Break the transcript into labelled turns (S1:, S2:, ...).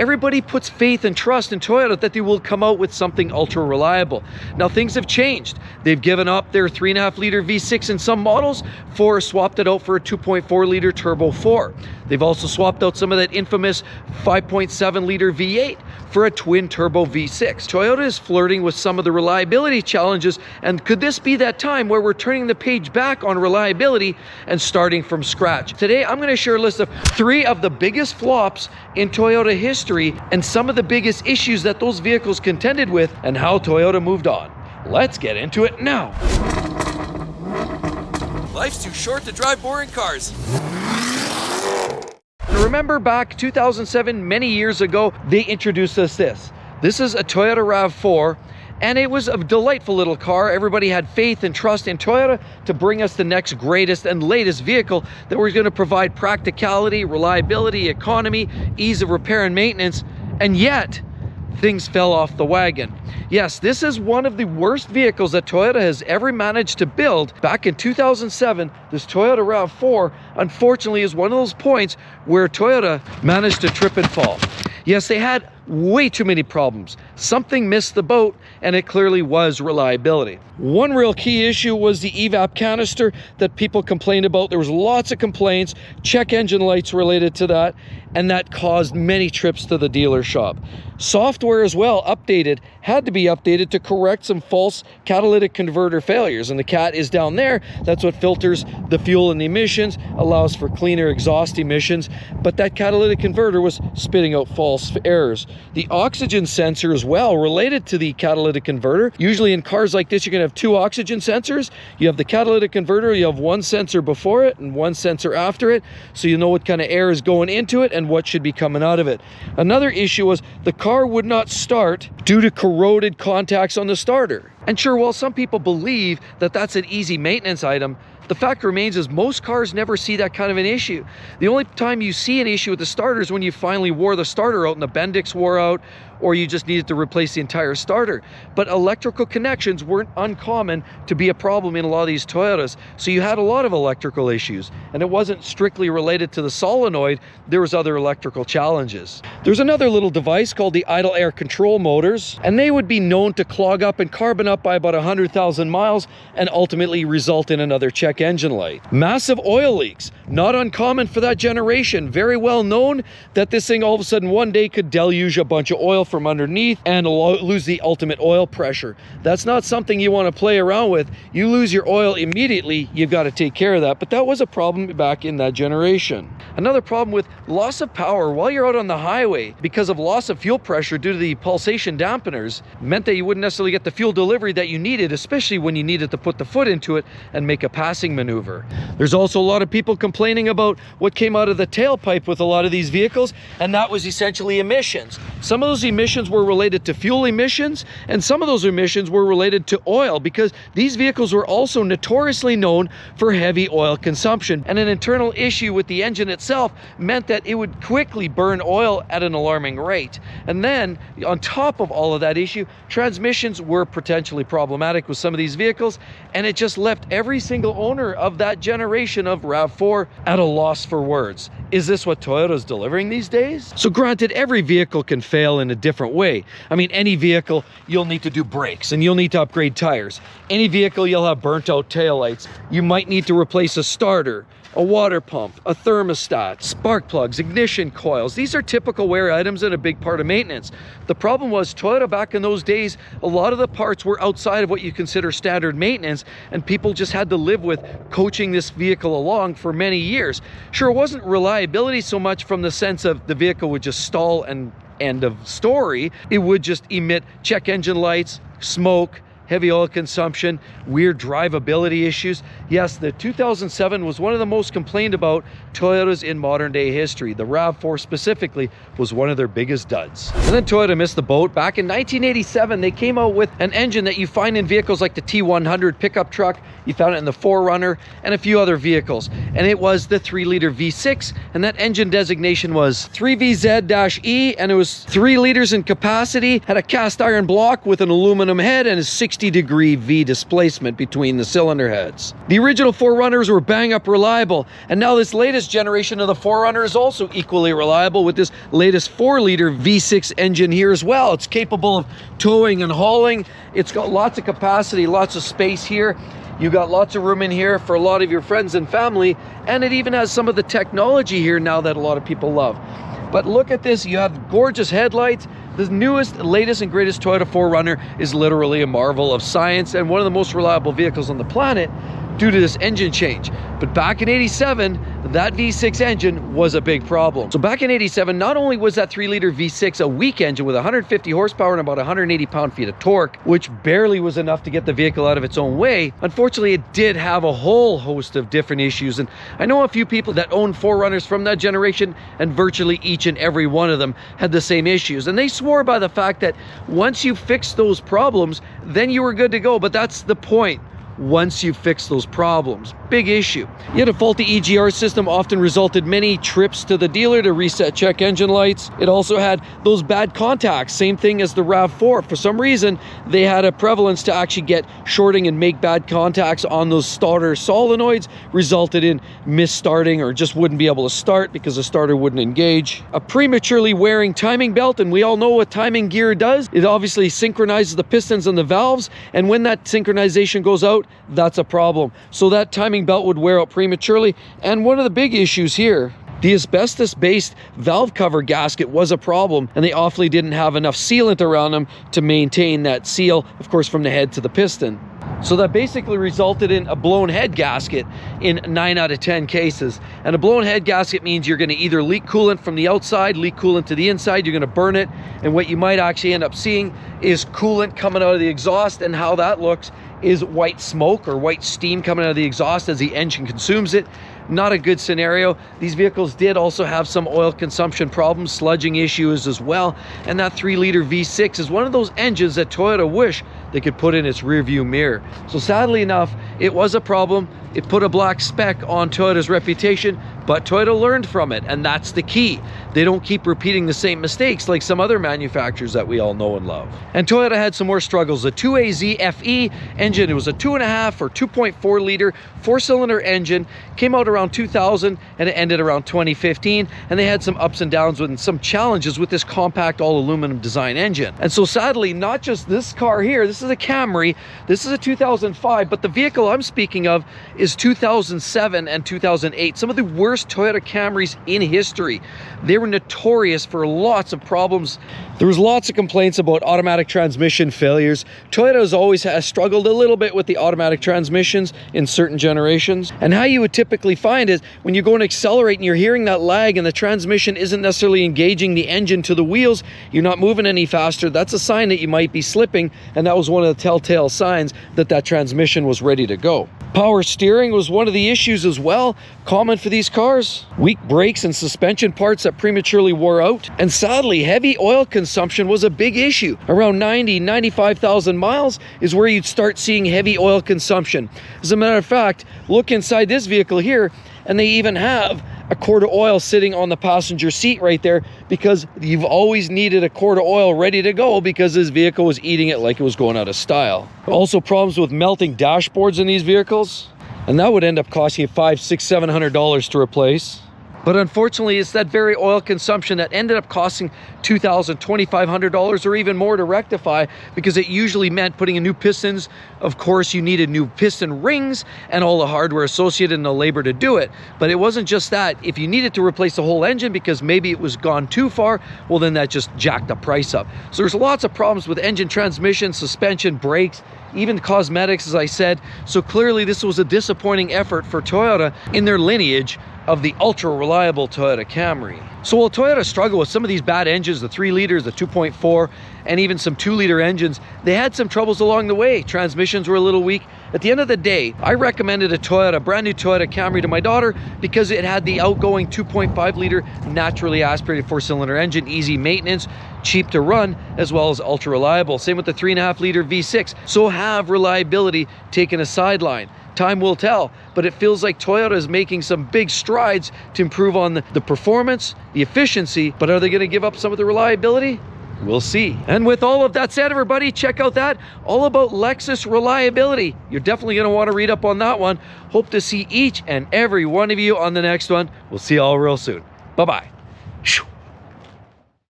S1: everybody puts faith and trust in Toyota that they will come out with something ultra reliable. Now things have changed. They've given up their 3.5 liter V6 in some models swapped it out for a 2.4 liter turbo 4. They've also swapped out some of that infamous 5.7 liter V8 for a twin turbo V6. Toyota is flirting with some of the reliability challenges, and could this be that time where we're turning the page back on reliability and starting from scratch? Today I'm going to share a list of 3 of the biggest flops in Toyota history and some of the biggest issues that those vehicles contended with and how Toyota moved on. Let's get into it now.
S2: Life's too short to drive boring cars.
S1: Remember back 2007, many years ago, they introduced us this. This is a Toyota RAV4, and it was a delightful little car. Everybody had faith and trust in Toyota to bring us the next greatest and latest vehicle that was going to provide practicality, reliability, economy, ease of repair and maintenance, and yet things fell off the wagon. Yes, this is one of the worst vehicles that Toyota has ever managed to build. Back in 2007, this Toyota RAV4 unfortunately is one of those points where Toyota managed to trip and fall. Yes, they had way too many problems. Something missed the boat, and it clearly was reliability. One real key issue was the evap canister that people complained about. There was lots of complaints, check engine lights related to that, and that caused many trips to the dealer shop. Software as well, had to be updated to correct some false catalytic converter failures, and the CAT is down there. That's what filters the fuel and the emissions, allows for cleaner exhaust emissions, but that catalytic converter was spitting out false errors. The oxygen sensor as well related to the catalytic converter. Usually in cars like this, you're gonna have 2 oxygen sensors. You have the catalytic converter, you have 1 sensor before it and 1 sensor after it, so you know what kind of air is going into it and what should be coming out of it. Another issue was the car would not start due to corroded contacts on the starter. And sure, while some people believe that that's an easy maintenance item, the fact remains is most cars never see that kind of an issue. The only time you see an issue with the starter is when you finally wore the starter out and the Bendix wore out, or you just needed to replace the entire starter. But electrical connections weren't uncommon to be a problem in a lot of these Toyotas. So you had a lot of electrical issues, and it wasn't strictly related to the solenoid. There was other electrical challenges. There's another little device called the idle air control motors, and they would be known to clog up and carbon up by about 100,000 miles and ultimately result in another check engine light. Massive oil leaks, not uncommon for that generation. Very well known that this thing all of a sudden one day could deluge a bunch of oil from underneath and lose the ultimate oil pressure. That's not something you want to play around with. You lose your oil immediately, you've got to take care of that. But that was a problem back in that generation. Another problem with loss of power while you're out on the highway because of loss of fuel pressure due to the pulsation dampeners meant that you wouldn't necessarily get the fuel delivery that you needed, especially when you needed to put the foot into it and make a passing maneuver. There's also a lot of people complaining about what came out of the tailpipe with a lot of these vehicles, and that was essentially emissions. Some of those emissions were related to fuel emissions, and some of those emissions were related to oil, because these vehicles were also notoriously known for heavy oil consumption, and an internal issue with the engine itself meant that it would quickly burn oil at an alarming rate. And then on top of all of that issue, transmissions were potentially problematic with some of these vehicles, and it just left every single owner of that generation of RAV4 at a loss for words. Is this what Toyota's delivering these days? So granted, every vehicle can fail in a different way. I mean, any vehicle, you'll need to do brakes and you'll need to upgrade tires. Any vehicle, you'll have burnt out taillights. You might need to replace a starter, a water pump, a thermostat, spark plugs, ignition coils. These are typical wear items and a big part of maintenance. The problem was Toyota back in those days, a lot of the parts were outside of what you consider standard maintenance, and people just had to live with coaching this vehicle along for many years. Sure, it wasn't reliability so much from the sense of the vehicle would just stall and end of story. It would just emit check engine lights, smoke, heavy oil consumption, weird drivability issues. Yes, the 2007 was one of the most complained about Toyotas in modern day history. The RAV4 specifically was one of their biggest duds. And then Toyota missed the boat. Back in 1987, they came out with an engine that you find in vehicles like the T100 pickup truck, you found it in the 4Runner, and a few other vehicles. And it was the 3-liter V6, and that engine designation was 3VZ-E, and it was 3 liters in capacity, had a cast iron block with an aluminum head, and is 16 50-degree V displacement between the cylinder heads. The original 4Runners were bang-up reliable, and now this latest generation of the 4Runner is also equally reliable with this latest 4-liter V6 engine here as well. It's capable of towing and hauling. It's got lots of capacity, lots of space here. You got lots of room in here for a lot of your friends and family, and it even has some of the technology here now that a lot of people love. But look at this, you have gorgeous headlights. The newest, latest, and greatest Toyota 4Runner is literally a marvel of science and one of the most reliable vehicles on the planet due to this engine change. But back in '87, that V6 engine was a big problem. So back in '87, not only was that 3-liter V6 a weak engine with 150 horsepower and about 180 pound-feet of torque, which barely was enough to get the vehicle out of its own way, unfortunately it did have a whole host of different issues. And I know a few people that own 4Runners from that generation, and virtually each and every one of them had the same issues. And they swore by the fact that once you fix those problems, then you were good to go. But that's the point. Once you fix those problems. Big issue. Yet a faulty EGR system often resulted many trips to the dealer to reset check engine lights. It also had those bad contacts, same thing as the RAV4. For some reason, they had a prevalence to actually get shorting and make bad contacts on those starter solenoids, resulted in misstarting or just wouldn't be able to start because the starter wouldn't engage. A prematurely wearing timing belt, and we all know what timing gear does. It obviously synchronizes the pistons and the valves, and when that synchronization goes out, that's a problem. So that timing belt would wear out prematurely. And one of the big issues here, the asbestos-based valve cover gasket was a problem, and they awfully didn't have enough sealant around them to maintain that seal, of course, from the head to the piston. So that basically resulted in a blown head gasket in 9 out of 10 cases. And a blown head gasket means you're going to either leak coolant from the outside, leak coolant to the inside, you're going to burn it, and what you might actually end up seeing is coolant coming out of the exhaust, and how that looks is white smoke or white steam coming out of the exhaust as the engine consumes it. Not a good scenario. These vehicles did also have some oil consumption problems, sludging issues as well, and that 3-liter V6 is one of those engines that Toyota wish they could put in its rearview mirror. So sadly enough, it was a problem. It put a black speck on Toyota's reputation, but Toyota learned from it, and that's the key. They don't keep repeating the same mistakes like some other manufacturers that we all know and love. And Toyota had some more struggles. The 2AZ FE engine, it was a 2.5 or 2.4 liter 4-cylinder engine, came out around 2000 and it ended around 2015, and they had some ups and downs with some challenges with this compact all aluminum design engine. And so sadly, not just this car here, this is a Camry, this is a 2005, but the vehicle I'm speaking of is 2007 and 2008, some of the worst Toyota Camrys in history. They were notorious for lots of problems. There was lots of complaints about automatic transmission failures. Toyota has always struggled a little bit with the automatic transmissions in certain generations. And how you would typically find is when you go and accelerate and you're hearing that lag and the transmission isn't necessarily engaging the engine to the wheels, you're not moving any faster, that's a sign that you might be slipping, and that was one of the telltale signs that that transmission was ready to go. Power steering was one of the issues as well, common for these cars. Weak brakes and suspension parts that prematurely wore out. And sadly, heavy oil consumption was a big issue. Around 95,000 miles is where you'd start seeing heavy oil consumption. As a matter of fact, look inside this vehicle here, and they even have a quart of oil sitting on the passenger seat right there, because you've always needed a quart of oil ready to go because this vehicle was eating it like it was going out of style. Also problems with melting dashboards in these vehicles, and that would end up costing you $500, $600, $700 to replace. But unfortunately, it's that very oil consumption that ended up costing $2,000, $2,500 or even more to rectify, because it usually meant putting in new pistons. Of course, you needed new piston rings and all the hardware associated and the labor to do it. But it wasn't just that. If you needed to replace the whole engine because maybe it was gone too far, well, then that just jacked the price up. So there's lots of problems with engine, transmission, suspension, brakes, even cosmetics, as I said. So clearly this was a disappointing effort for Toyota in their lineage of the ultra reliable Toyota Camry. So while Toyota struggled with some of these bad engines, the 3 liters, the 2.4, and even some 2-liter engines, they had some troubles along the way. Transmissions were a little weak. At the end of the day, I recommended a brand new Toyota Camry to my daughter because it had the outgoing 2.5 liter naturally aspirated 4-cylinder engine, easy maintenance, cheap to run, as well as ultra reliable. Same with the 3.5 liter V6. So have reliability taken a sideline. Time will tell, but it feels like Toyota is making some big strides to improve on the performance, the efficiency, but are they going to give up some of the reliability? We'll see. And with all of that said, everybody, check out that all about Lexus reliability. You're definitely going to want to read up on that one. Hope to see each and every one of you on the next one. We'll see you all real soon. Bye-bye.